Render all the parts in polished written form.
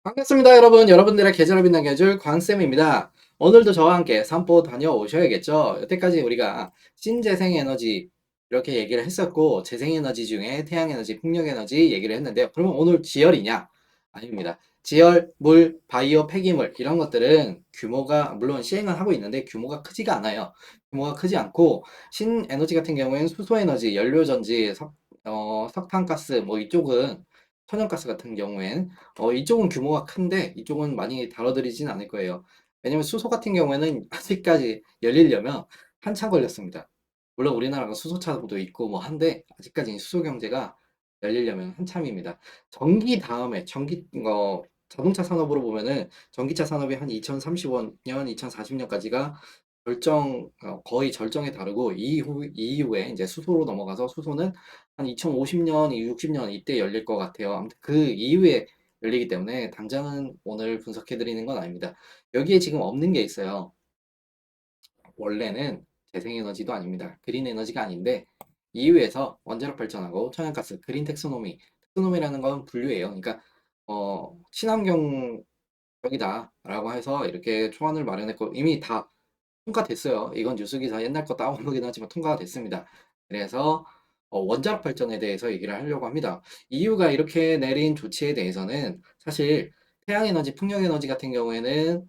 반갑습니다, 여러분. 여러분들의 계절을 빛나게 해줄 관쌤입니다. 오늘도 저와 함께 산보 다녀오셔야겠죠? 여태까지 우리가 신재생에너지 이렇게 얘기를 했었고, 재생에너지 중에 태양에너지, 풍력에너지 얘기를 했는데요. 그러면 오늘 지열이냐? 아닙니다. 지열, 물, 바이오, 폐기물 이런 것들은 규모가 물론 시행은 하고 있는데 규모가 크지가 않아요. 규모가 크지 않고 신에너지 같은 경우에는 수소에너지, 연료전지, 석탄가스 뭐 이쪽은 천연가스 같은 경우엔 이쪽은 규모가 큰데 이쪽은 많이 다뤄드리진 않을 거예요. 왜냐면 수소 같은 경우에는 아직까지 열리려면 한참 걸렸습니다. 물론 우리나라가 수소차도 있고 뭐 한데 아직까지 수소 경제가 열리려면 한참입니다. 전기 다음에 자동차 산업으로 보면은 전기차 산업이 한 2035년, 2040년까지가 거의 절정에 다르고 이후에 이제 수소로 넘어가서 수소는 한 2050년, 60년 이때 열릴 것 같아요. 아무튼 그 이후에 열리기 때문에 당장은 오늘 분석해 드리는 건 아닙니다. 여기에 지금 없는 게 있어요. 원래는 재생에너지도 아닙니다. 그린 에너지가 아닌데 EU에서 원자력 발전하고 천연가스, 그린 텍소노미, 텍소노미라는 건 분류예요. 그러니까 친환경적이다라고 해서 이렇게 초안을 마련했고 이미 다 통과됐어요. 이건 뉴스기사 옛날 거 따온 거긴 하지만 통과가 됐습니다. 그래서 원자력 발전에 대해서 얘기를 하려고 합니다. EU가 이렇게 내린 조치에 대해서는 사실 태양에너지, 풍력에너지 같은 경우에는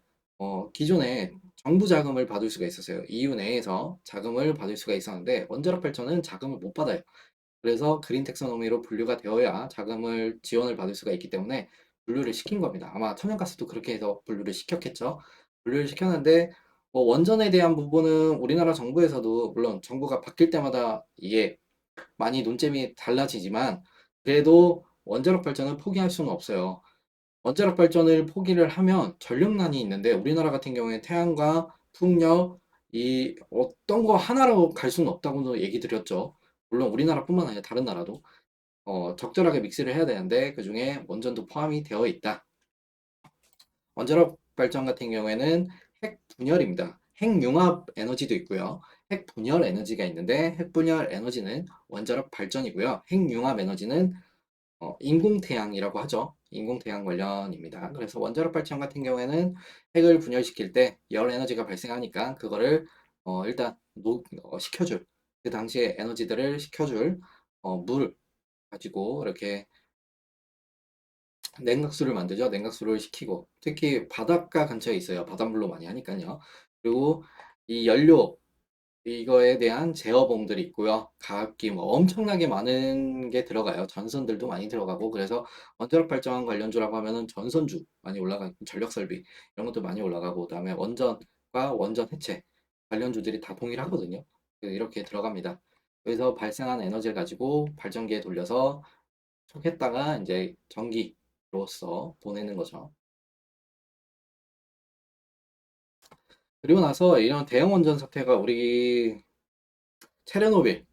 기존에 정부 자금을 받을 수가 있었어요. EU 내에서 자금을 받을 수가 있었는데 원자력 발전은 자금을 못 받아요. 그래서 그린 텍소노미로 분류가 되어야 자금을 지원을 받을 수가 있기 때문에 분류를 시킨 겁니다. 아마 천연가스도 그렇게 해서 분류를 시켰겠죠. 분류를 시켰는데 원전에 대한 부분은 우리나라 정부에서도 물론 정부가 바뀔 때마다 이게 많이 논점이 달라지지만 그래도 원자력 발전을 포기할 수는 없어요. 원자력 발전을 포기를 하면 전력난이 있는데 우리나라 같은 경우에 태양과 풍력 이 어떤 거 하나로 갈 수는 없다고도 얘기 드렸죠. 물론 우리나라뿐만 아니라 다른 나라도 적절하게 믹스를 해야 되는데 그중에 원전도 포함이 되어 있다. 원자력 발전 같은 경우에는 핵 분열입니다. 핵융합 에너지도 있고요. 핵 분열 에너지가 있는데 핵 분열 에너지는 원자력 발전이고요. 핵융합 에너지는 인공태양이라고 하죠. 인공태양 관련입니다. 그래서 원자력 발전 같은 경우에는 핵을 분열시킬 때 열 에너지가 발생하니까 그거를 일단 식혀줄 그 당시에 에너지들을 식혀줄 물 가지고 이렇게 냉각수를 만들죠. 냉각수를 식히고 특히 바닷가 근처에 있어요. 바닷물로 많이 하니까요. 그리고 이 연료 이거에 대한 제어봉들이 있고요. 가압기 뭐 엄청나게 많은 게 들어가요. 전선들도 많이 들어가고 그래서 원자력 발전 관련주라고 하면은 전선주 많이 올라가고 전력 설비 이런 것도 많이 올라가고 그다음에 원전과 원전 해체 관련주들이 다 동일하거든요. 이렇게 들어갑니다. 여기서 발생한 에너지를 가지고 발전기에 돌려서 척했다가 이제 전기로서 보내는 거죠. 그리고 나서 이런 대형 원전 사태가 우리 체르노빌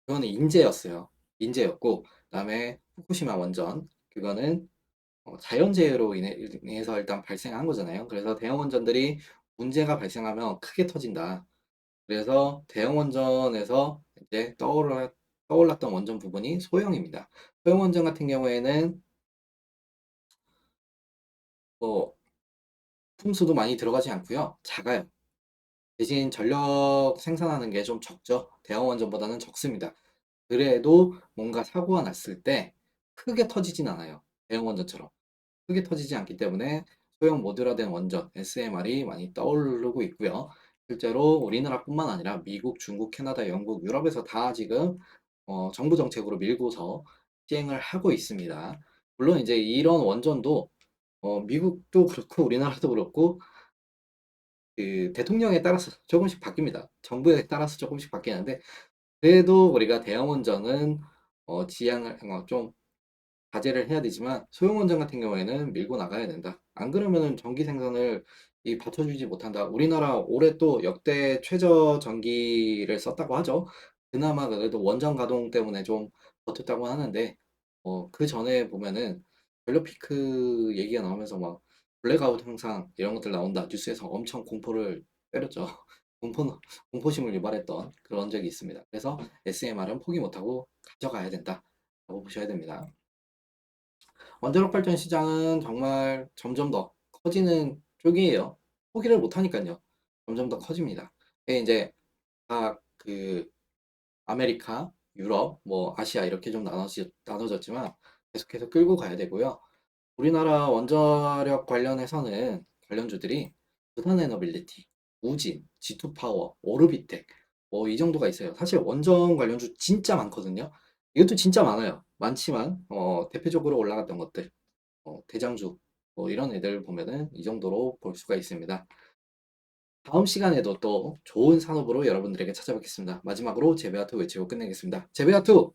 그거는 인재였어요. 인재였고 그다음에 후쿠시마 원전 그거는 자연재해로 인해서 일단 발생한 거잖아요. 그래서 대형 원전들이 문제가 발생하면 크게 터진다. 그래서 대형 원전에서 이제 떠올랐던 원전 부분이 소형입니다. 소형 원전 같은 경우에는 뭐 품수도 많이 들어가지 않고요. 작아요. 대신 전력 생산하는 게 좀 적죠. 대형 원전보다는 적습니다. 그래도 뭔가 사고가 났을 때 크게 터지진 않아요. 대형 원전처럼. 크게 터지지 않기 때문에 소형 모듈화된 원전 SMR이 많이 떠오르고 있고요. 실제로 우리나라뿐만 아니라 미국, 중국, 캐나다, 영국, 유럽에서 다 지금 정부 정책으로 밀고서 시행을 하고 있습니다. 물론 이제 이런 원전도 미국도 그렇고 우리나라도 그렇고 그 대통령에 따라서 조금씩 바뀝니다. 정부에 따라서 조금씩 바뀌는데 그래도 우리가 대형 원전은 지양을 좀 자제를 해야 되지만 소형 원전 같은 경우에는 밀고 나가야 된다. 안 그러면은 전기 생산을 받쳐주지 못한다. 우리나라 올해 또 역대 최저 전기를 썼다고 하죠. 그나마 그래도 원전 가동 때문에 좀 버텼다고 하는데 그 전에 보면은 전력 피크 얘기가 나오면서 막 블랙아웃 현상 이런 것들 나온다. 뉴스에서 엄청 공포를 때렸죠. 공포, 공포심을 유발했던 그런 적이 있습니다. 그래서 SMR은 포기 못하고 가져가야 된다라고 보셔야 됩니다. 원자력 발전 시장은 정말 점점 더 커지는 쪽이에요. 포기를 못 하니깐요. 점점 더 커집니다. 이게 인제 각 아메리카, 유럽, 뭐 아시아 이렇게 좀 나눠졌지만 계속해서 끌고 가야 되고요. 우리나라 원자력 관련해서는 관련주들이 부산에너빌리티, 우진, G2파워, 오르비텍 뭐 이 정도가 있어요. 사실 원전 관련주 진짜 많거든요. 이것도 진짜 많아요. 많지만 대표적으로 올라갔던 것들, 대장주 뭐 이런 애들 보면은 이 정도로 볼 수가 있습니다. 다음 시간에도 또 좋은 산업으로 여러분들에게 찾아뵙겠습니다. 마지막으로 제베아투 외치고 끝내겠습니다. 제베아투!